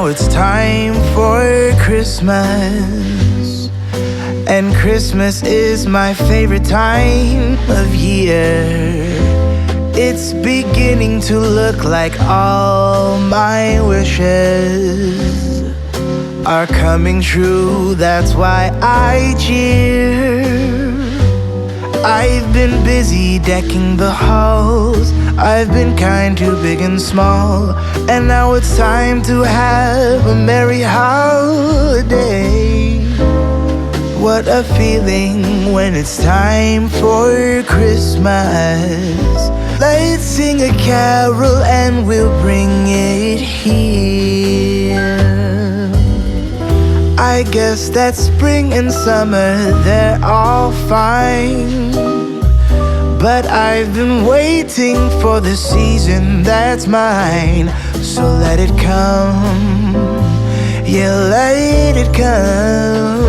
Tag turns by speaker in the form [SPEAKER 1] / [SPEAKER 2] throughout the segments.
[SPEAKER 1] it's time for Christmas, and Christmas is my favorite time of year. It's beginning to look like all my wishes are coming true. That's why I cheer. I've been busy decking the halls. I've been kind to big and small, and now it's time to have a merry holiday. What a feeling when it's time for Christmas. Let's sing a carol and we'll bring it here. I guess that spring and summer, they're all fine, but I've been waiting for the season that's mine. So let it come, yeah, let it come.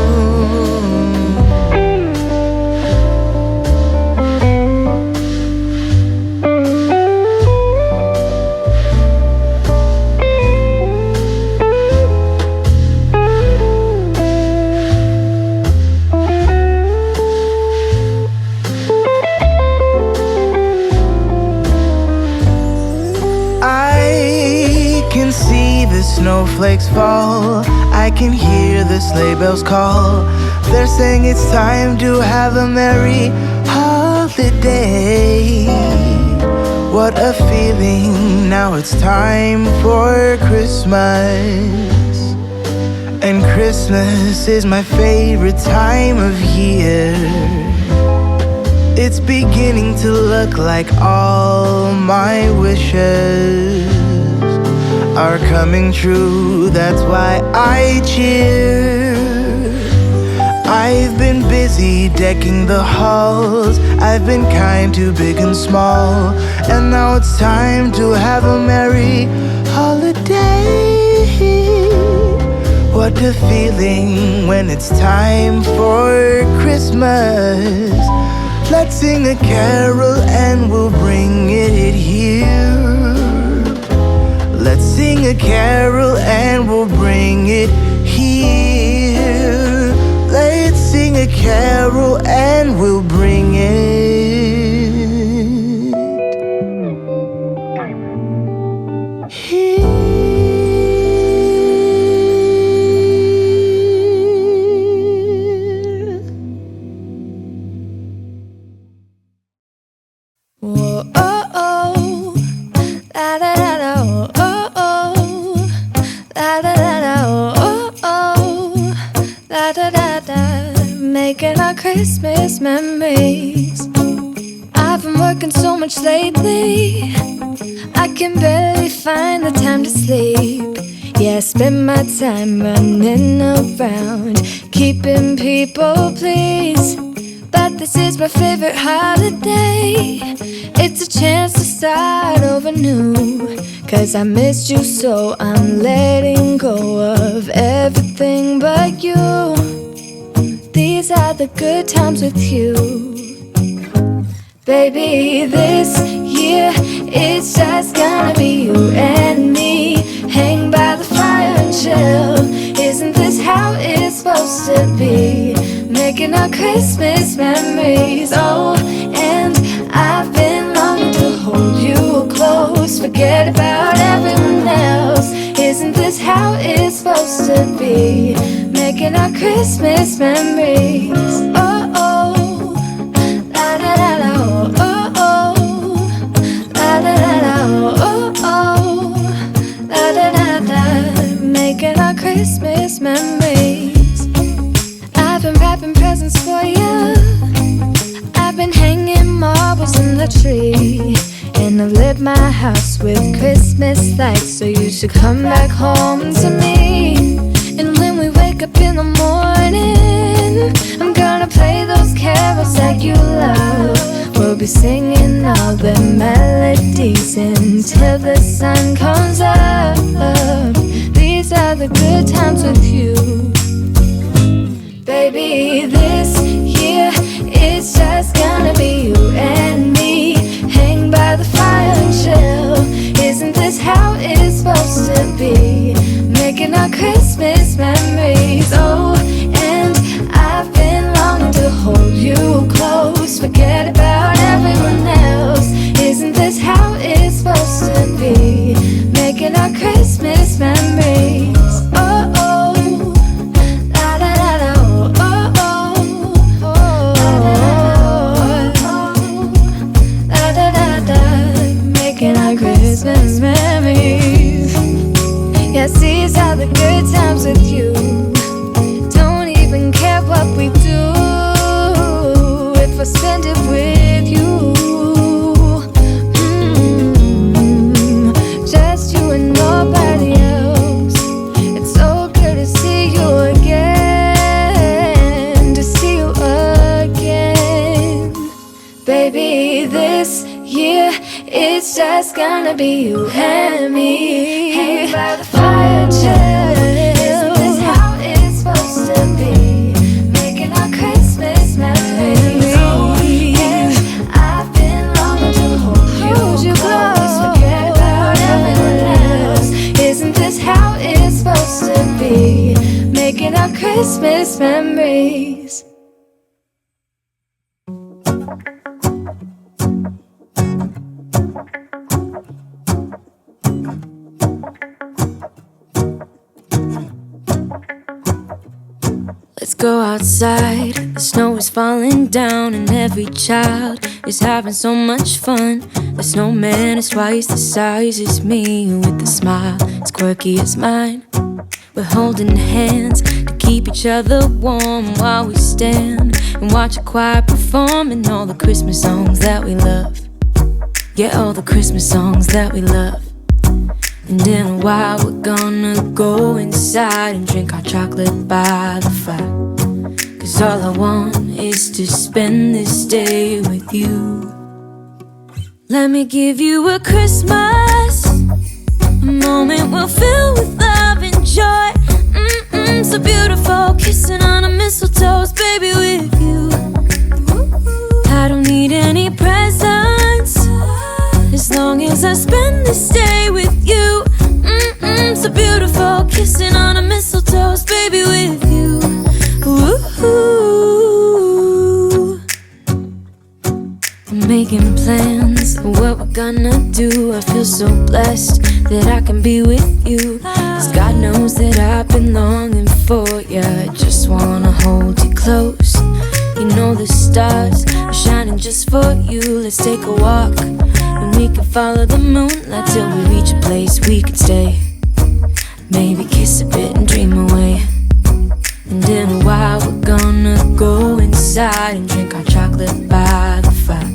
[SPEAKER 1] Snowflakes fall, I can hear the sleigh bells call. They're saying it's time to have a merry holiday. What a feeling, now it's time for Christmas, and Christmas is my favorite time of year. It's beginning to look like all my wishes are coming true. That's why I cheer. I've been busy decking the halls. I've been kind to big and small, and now it's time to have a merry holiday. What a feeling when it's time for Christmas. Let's sing a carol and we'll bring it here. Let's sing a carol and we'll bring it here. Let's sing a carol and we'll bring it here.
[SPEAKER 2] Whoa, oh, oh, la da da da, oh, oh. Making our Christmas memories. I've been working so much lately, I can barely find the time to sleep. Yeah, I spend my time running around, keeping people pleased. But this is my favorite holiday. It's a chance to start over new, 'cause I missed you, so I'm letting go of everything but you. These are the good times with you. Baby, this year it's just gonna be you and me. Hang by the fire and chill. Isn't this how it's supposed to be? Making our Christmas memories. Oh, and I've been longing to hold you close. Forget about everyone else. Isn't this how it's supposed to be? Making our Christmas memories. Oh, oh, la da da da, oh, oh, la da da da, oh, oh, la da da da. Making our Christmas memories. I've been wrapping presents for you. I've been hanging marbles in the tree, and I've lit my house with Christmas lights. So you should come back home to me. And when we wake up in the morning, I'm gonna play those carols that you love. We'll be singing all the melodies until the sun comes up. These are the good times with you. Baby, this year it's just gonna be you and me. Hang by the fire and chill. Isn't this how it's supposed to be? Making it's just gonna be you and me. Hang by the fire and chill. Isn't this how it's supposed to be? Making our Christmas memories. Oh yeah, I've been longing to hold you close. Forget about everyone else. Isn't this how it's supposed to be? Making our Christmas memories. Let's go outside, the snow is falling down and every child is having so much fun. The snowman is twice the size as me, with a smile as quirky as mine. We're holding hands to keep each other warm while we stand and watch a choir performing all the Christmas songs that we love. Yeah, all the Christmas songs that we love. And in a while we're gonna go inside and drink our chocolate by the fire. 'Cause all I want is to spend this day with you. Let me give you a Christmas, a moment we'll fill with love and joy. So beautiful, kissing on a mistletoe, baby, with you. I don't need any presents, as long as I spend this day with you. So beautiful, kissing on a mistletoe, baby, with you. Ooh. I'm making plans of what we're gonna do. I feel so blessed that I can be with you. 'Cause God knows that I've been longing for you. I just wanna hold you close. You know the stars are shining just for you. Let's take a walk and we can follow the moonlight till we reach a place we can stay. Maybe kiss a bit and dream away. And in a while we're gonna go inside and drink our chocolate by the fire.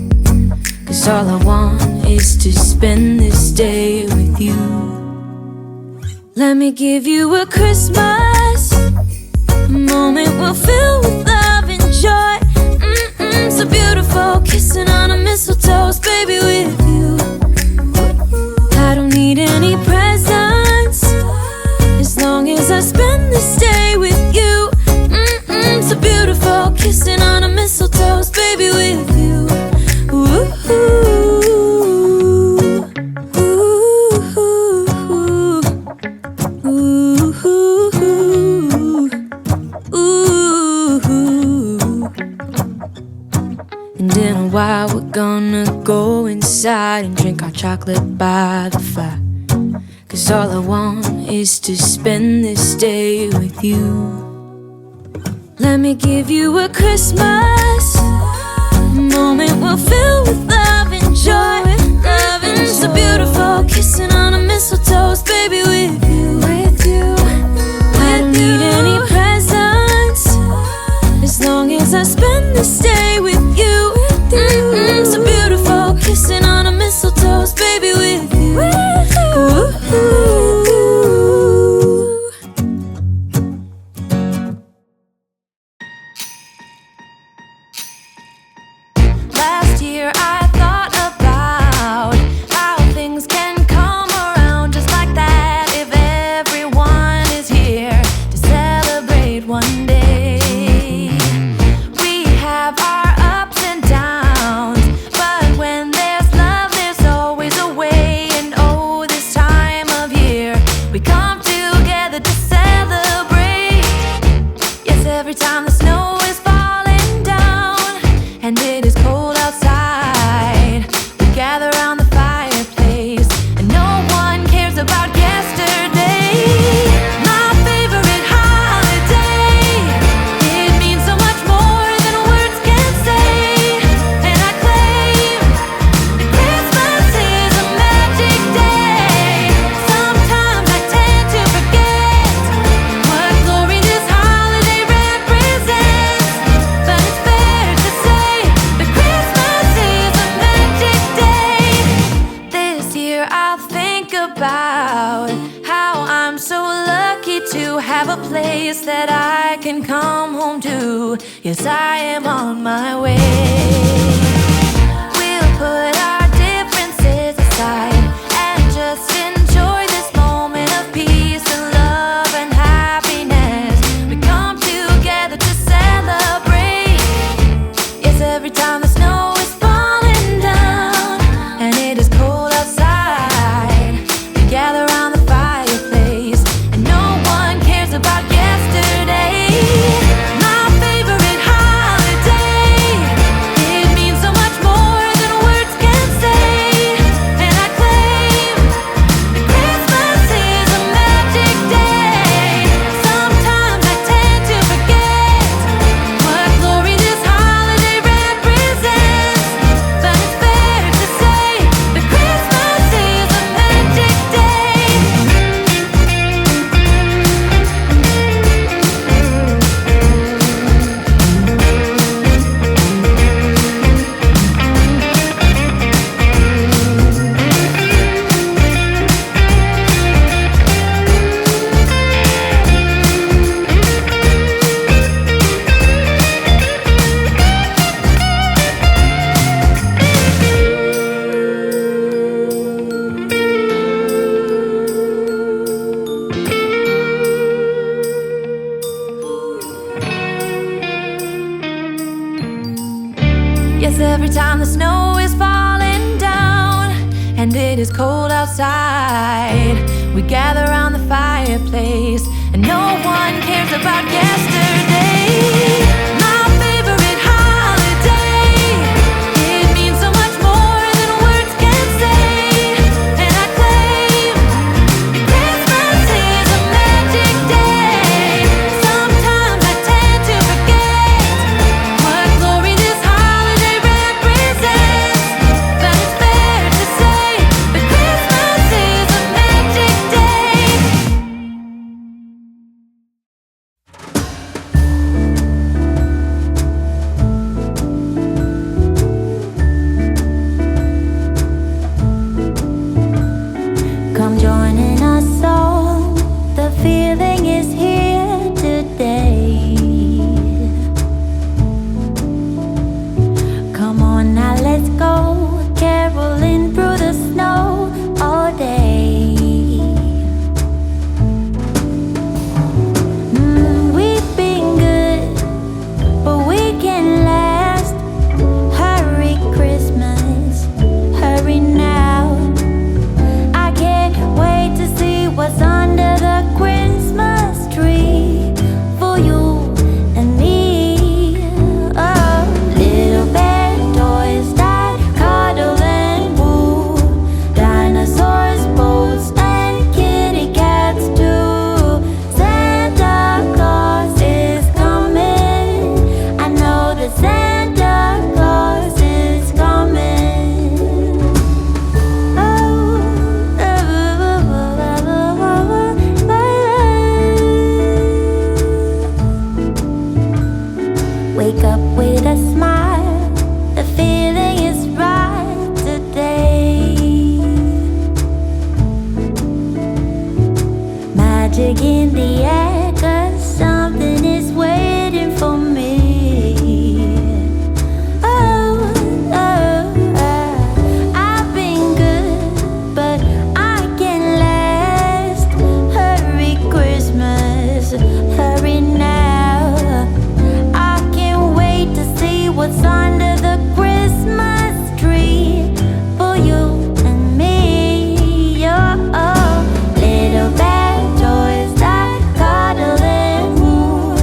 [SPEAKER 2] 'Cause all I want is to spend this day with you. Let me give you a Christmas, a moment we'll fill with love and joy. So beautiful, kissing on a mistletoe, baby, with you. I don't need any presents, as long as I spend this day with you. So beautiful, kissing on a mistletoe, baby, with you. Ooh. While we're gonna go inside and drink our chocolate by the fire. 'Cause all I want is to spend this day with you. Let me give you a Christmas, a moment we'll fill with love and joy. Love and so beautiful, kissing on a mistletoe, baby, with you. I don't need any presents, as long as I spend this day with you. So beautiful, kissing on a mistletoe, baby, with you. Ooh. Last year I thought about how things can come around just like that if everyone is here to celebrate one day. We have our ups and downs, but when there's love there's always a way. And oh, this time of year we come together to celebrate. Yes, every time the snow is falling down and it is cold outside, we gather around the fireplace and no one cares about yesterday. My favorite holiday, it means so much more than words can say. And I claim that Christmas is a magic day. Sometimes I tend to forget what glory this holiday represents, but it's fair to say that Christmas is a magic day. This year I'll think about how I'm so lucky to have a place that I can come home to. Yes, I am on my way. We'll put our differences aside 'Cause every time the snow is falling down and it is cold outside, we gather around the fireplace and no one cares about yesterday. My favorite holiday, it means so much more than words can say. And I claim Christmas is a magic day. Sometimes I tend to forget what glory this holiday represents, but it's fair to say that Christmas is a magic day. Come join in our song, the feeling is here today. Come on now, let's go, caroling through the snow all day. We've been good, but we can last. Hurry Christmas, hurry now. I can't wait to see what's under the Christmas tree for you and me. Oh, little bear toys that cuddle and woo, dinosaurs, boats, and kitty cats too. Santa Claus is coming. I know that Santa Claus is coming. Wake up with a smile, the feeling is right today. Magic in the air, 'cause something is waiting for me. Oh, I've been good, but I can last. Hurry Christmas, hurry now. I can't wait to see what's under the Christmas tree for you and me. Oh, little bad toys that cuddle and woo,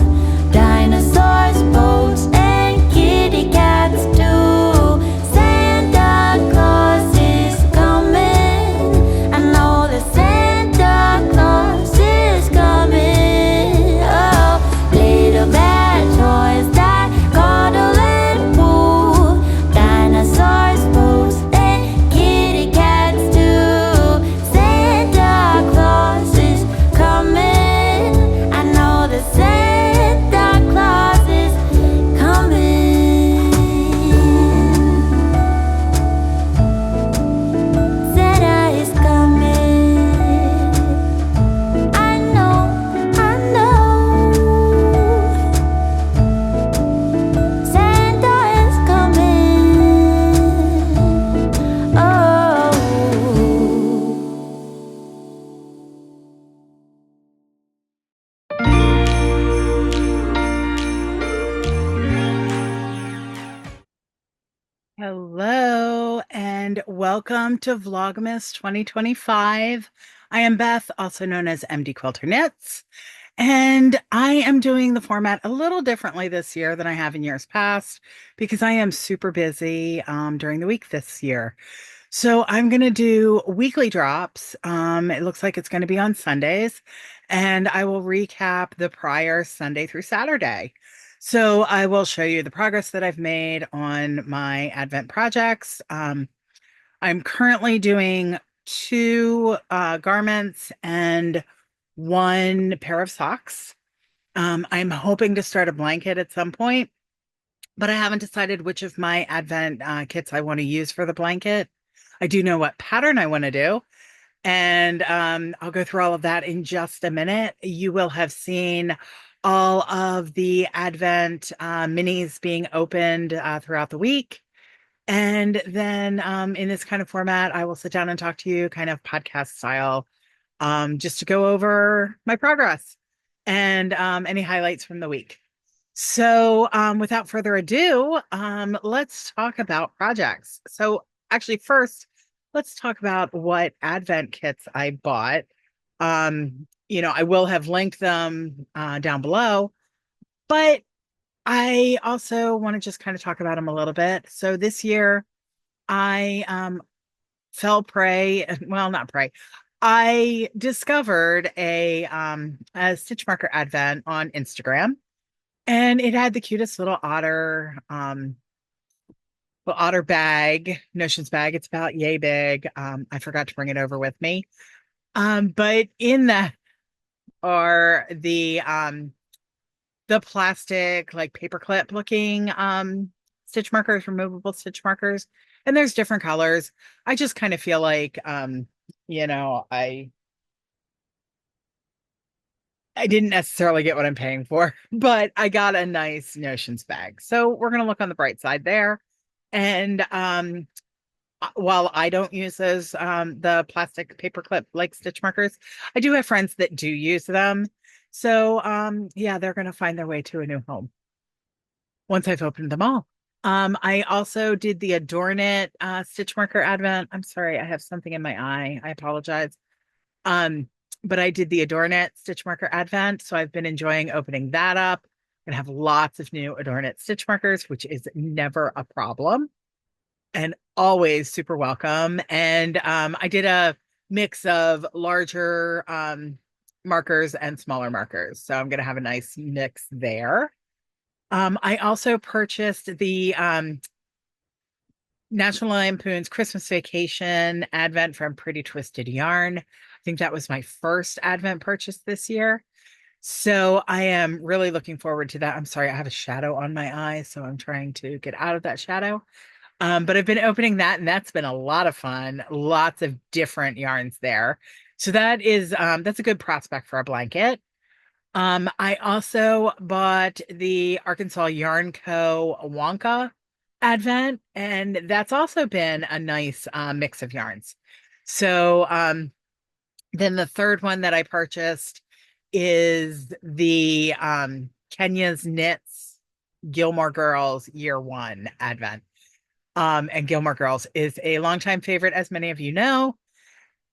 [SPEAKER 2] dinosaurs, boats, and kitty cats too. Santa Claus is coming. I know that Santa Claus is coming. Oh, little bad toys that cuddle and woo, dinosaurs, boats, and kitty cats too. Santa Claus is coming. I know that Santa Claus is coming. Santa is coming. I know, I know. Santa is coming. Oh.
[SPEAKER 3] Hello and welcome to Vlogmas 2025. I am Beth, also known as MD Quilter Knits, and I am doing the format a little differently this year than I have in years past because I am super busy during the week this year. So I'm going to do weekly drops. It looks like it's going to be on Sundays, and I will recap the prior Sunday through Saturday. So I will show you the progress that I've made on my Advent projects. I'm currently doing two garments and one pair of socks. I'm hoping to start a blanket at some point, but I haven't decided which of my Advent kits I want to use for the blanket. I do know what pattern I want to do, and I'll go through all of that in just a minute. You will have seen all of the Advent minis being opened throughout the week. And then in this kind of format, I will sit down and talk to you kind of podcast style, just to go over my progress and any highlights from the week. So, without further ado, let's talk about projects. So, actually, first, let's talk about what Advent kits I bought. I will have linked them down below, but I also want to just kind of talk about them a little bit. So, this year, I fell prey, well, not prey. I discovered a stitch marker Advent on Instagram. And it had the cutest little otter bag, notions bag. It's about yay big. I forgot to bring it over with me. But in that are the plastic, like paperclip looking stitch markers, removable stitch markers. And there's different colors. I just kind of feel like you know, I I didn't necessarily get what I'm paying for, but I got a nice notions bag. So we're gonna look on the bright side there. And while I don't use those the plastic paperclip like stitch markers, I do have friends that do use them. So yeah, they're gonna find their way to a new home once I've opened them all. I also did the Adorn It stitch marker advent. I'm sorry, I have something in my eye. I apologize. Um, but I did the Adorn It stitch marker advent, so I've been enjoying opening that up and have lots of new Adorn It stitch markers, which is never a problem and always super welcome. And I did a mix of larger markers and smaller markers, so I'm gonna have a nice mix there. I also purchased the National Lampoon's Christmas Vacation Advent from Pretty Twisted Yarn. I think that was my first Advent purchase this year. So I am really looking forward to that. I'm sorry, I have a shadow on my eye, so I'm trying to get out of that shadow. But I've been opening that, and that's been a lot of fun. Lots of different yarns there. So that's a good prospect for a blanket. I also bought the Arkansas Yarn Co. Wonka Advent, and that's also been a nice mix of yarns. So then the third one that I purchased is the Kenya's Knits Gilmore Girls Year One Advent. And Gilmore Girls is a longtime favorite, as many of you know.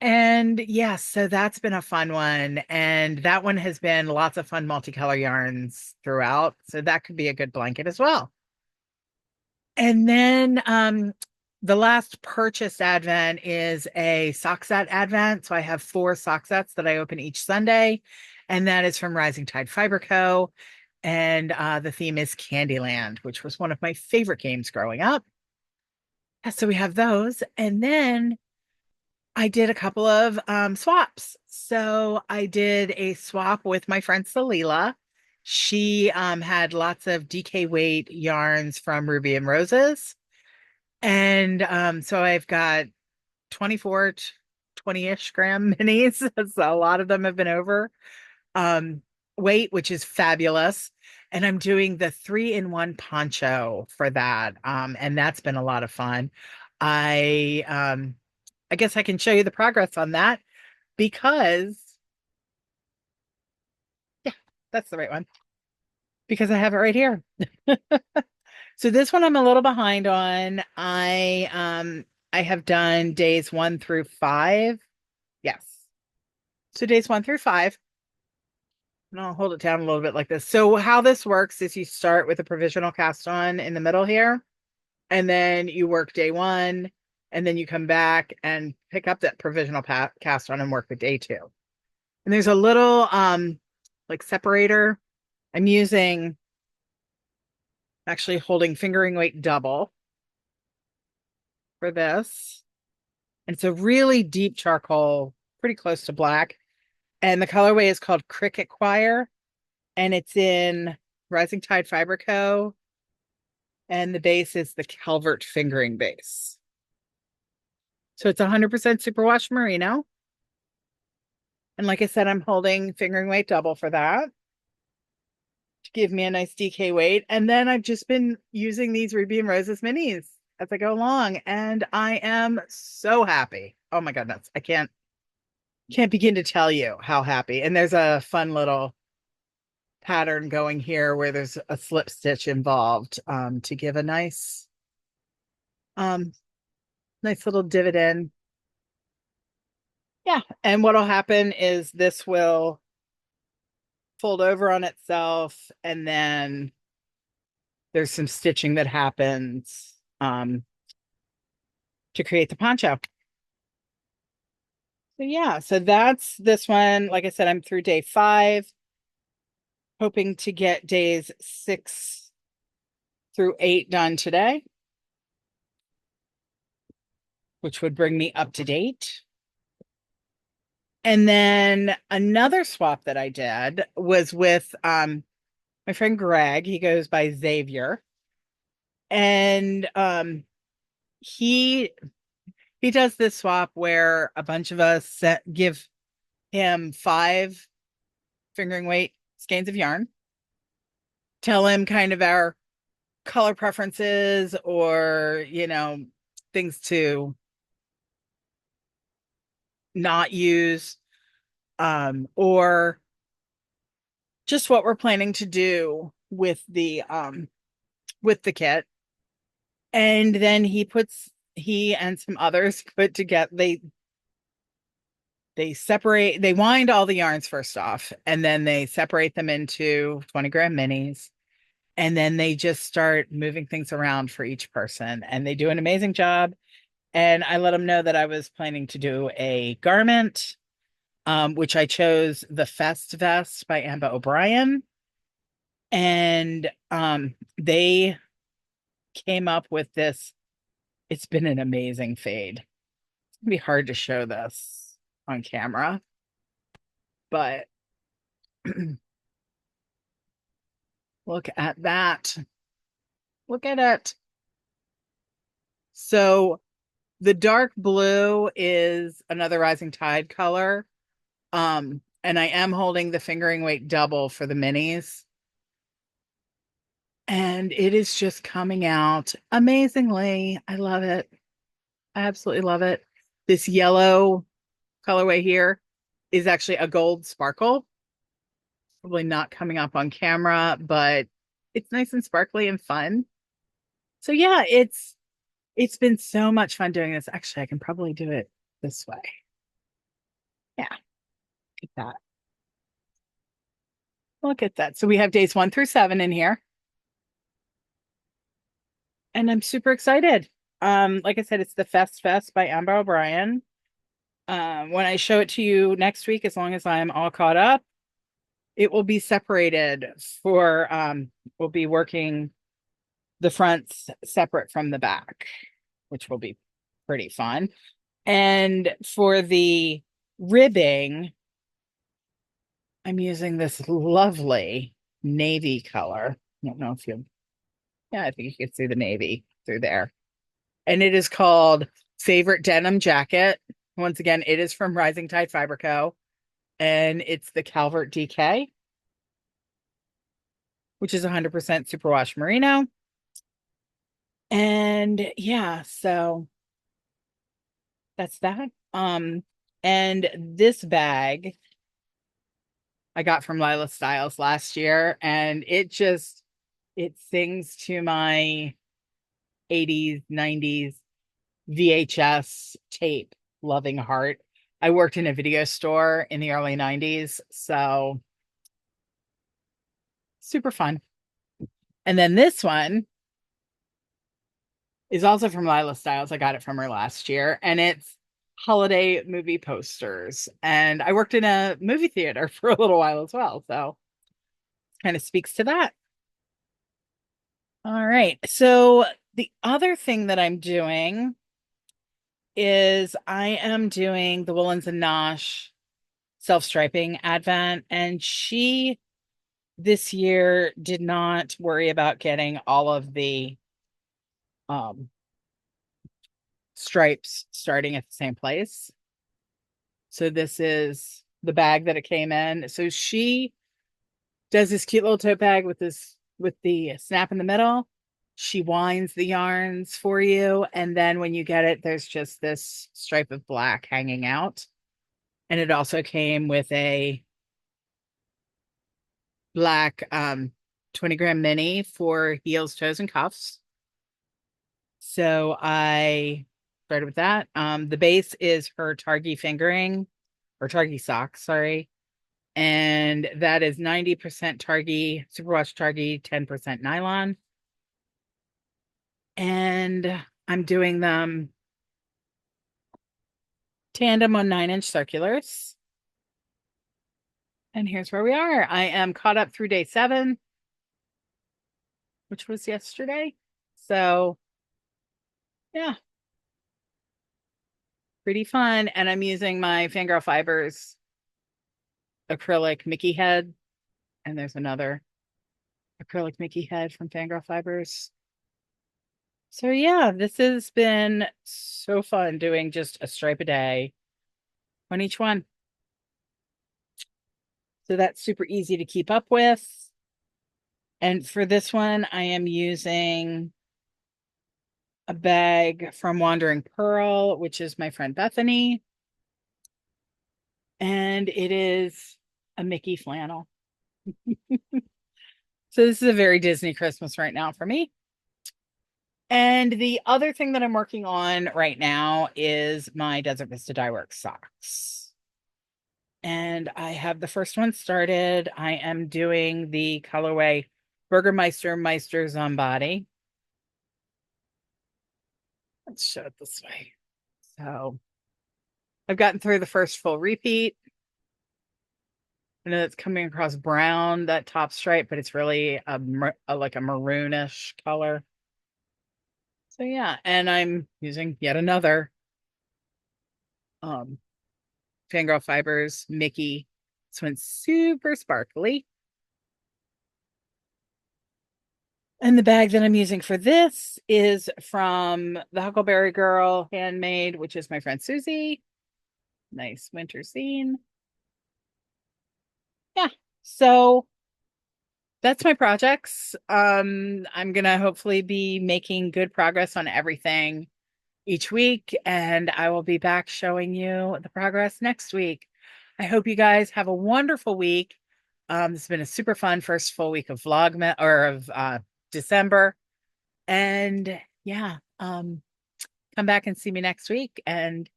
[SPEAKER 3] And yes, so that's been a fun one. And that one has been lots of fun multicolor yarns throughout. So that could be a good blanket as well. And then the last purchased advent is a sock set advent. So I have 4 sock sets that I open each Sunday. And that is from Rising Tide Fiber Co. And the theme is Candyland, which was one of my favorite games growing up. So we have those. And then I did a couple of swaps. So I did a swap with my friend Salila. She had lots of DK weight yarns from Ruby and Roses. And so I've got 24, 20-ish gram minis. So a lot of them have been over um, weight, which is fabulous. And I'm doing the 3-in-1 poncho for that. And that's been a lot of fun. I I guess I can show you the progress on that because, yeah, that's the right one because I have it right here. So this one I'm a little behind on. I have done days 1 through 5. Yes. So days 1 through 5. And I'll hold it down a little bit like this. So how this works is you start with a provisional cast on in the middle here, and then you work day 1, and then you come back and pick up that provisional cast on and work with day 2. And there's a little like separator. I'm using actually holding fingering weight double for this. And it's a really deep charcoal, pretty close to black. And the colorway is called Cricket Choir. And it's in Rising Tide Fiber Co. And the base is the Calvert fingering base. So it's 100% superwash merino. And like I said, I'm holding fingering weight double for that to give me a nice DK weight. And then I've just been using these Ruby and Roses minis as I go along. And I am so happy. Oh my goodness. I can't begin to tell you how happy. And there's a fun little pattern going here where there's a slip stitch involved to give a um, nice little dividend. Yeah, and what'll happen is this will fold over on itself, and then there's some stitching that happens to create the poncho. So yeah, so that's this one. Like I said, I'm through day 5, hoping to get days 6 through 8 done today, which would bring me up to date. And then another swap that I did was with my friend Greg. He goes by Xavier. And he does this swap where a bunch of us give him 5 fingering weight skeins of yarn, tell him kind of our color preferences or, things to not use, or just what we're planning to do with the kit. And then he and some others put together, they separate, they wind all the yarns first off, and then they separate them into 20-gram minis. And then they just start moving things around for each person. And they do an amazing job. And I let them know that I was planning to do a garment, which I chose the Fest Vest by Ambah Obrien. And they came up with this. It's been an amazing fade. It's gonna be hard to show this on camera, but look at that. Look at it. So the dark blue is another Rising Tide color. And I am holding the fingering weight double for the minis. And it is just coming out amazingly. I love it. I absolutely love it. This yellow colorway here is actually a gold sparkle. Probably not coming up on camera, but it's nice and sparkly and fun. So yeah, it's been so much fun doing this. Actually, I can probably do it this way. Yeah, look at that. Look at that. So we have days 1 through 7 in here. And I'm super excited. Like I said, it's the Fest by Ambah Obrien. When I show it to you next week, as long as I'm all caught up, it will be separated for we'll be working the fronts separate from the back, which will be pretty fun. And for the ribbing, I'm using this lovely navy color. I don't know if yeah, I think you can see the navy through there. And it is called Favorite Denim Jacket. Once again, it is from Rising Tide Fiber Co. And it's the Calvert DK, which is 100% superwash merino. And yeah, so that's that. And this bag I got from Lila Styles last year, and it sings to my 80s, 90s VHS tape loving heart. I worked in a video store in the early 90s, so super fun. And then this one is also from Lila Styles. I got it from her last year, and it's holiday movie posters. And I worked in a movie theater for a little while as well, so kind of speaks to that. All right. So the other thing that I'm doing is I am doing the Woolens and Nosh self-striping advent, and she this year did not worry about getting all of the stripes starting at the same place. So this is the bag that it came in. So she does this cute little tote bag with the snap in the middle. She winds the yarns for you, and then when you get it, there's just this stripe of black hanging out. And it also came with a black 20-gram mini for heels, toes, and cuffs. So I started with that. The base is her Targi fingering or Targi socks, sorry. And that is 90% Targi, superwash Targi, 10% nylon. And I'm doing them tandem on 9-inch circulars. And here's where we are. I am caught up through day 7, which was yesterday. So yeah, pretty fun. And I'm using my Fangirl Fibers acrylic Mickey head. And there's another acrylic Mickey head from Fangirl Fibers. So yeah, this has been so fun doing just a stripe a day on each one. So that's super easy to keep up with. And for this one, I am using a bag from Wandering Pearl, which is my friend Bethany. And it is a Mickey flannel. So this is a very Disney Christmas right now for me. And the other thing that I'm working on right now is my Desert Vista Dye Works socks. And I have the first one started. I am doing the colorway Burgermeister Meister's on body. Let's show it this way. So I've gotten through the first full repeat. I know it's coming across brown, that top stripe, but it's really like a maroonish color. So yeah, and I'm using yet another Fangirl Fibers Mickey. This one's super sparkly. And the bag that I'm using for this is from the Huckleberry Girl Handmade, which is my friend Susie. Nice winter scene. Yeah, so that's my projects. I'm gonna hopefully be making good progress on everything each week, and I will be back showing you the progress next week. I hope you guys have a wonderful week. It's been a super fun first full week of Vlogmas or of December. And yeah, come back and see me next week and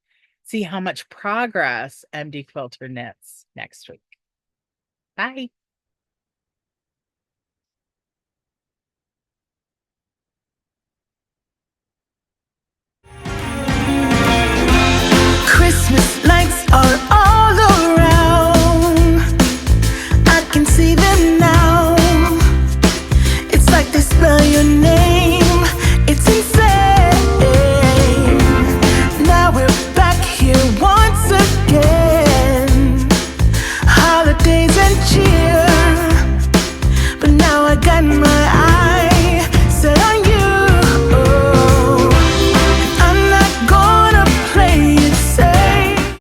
[SPEAKER 3] see how much progress MD Quilter knits next week. Bye.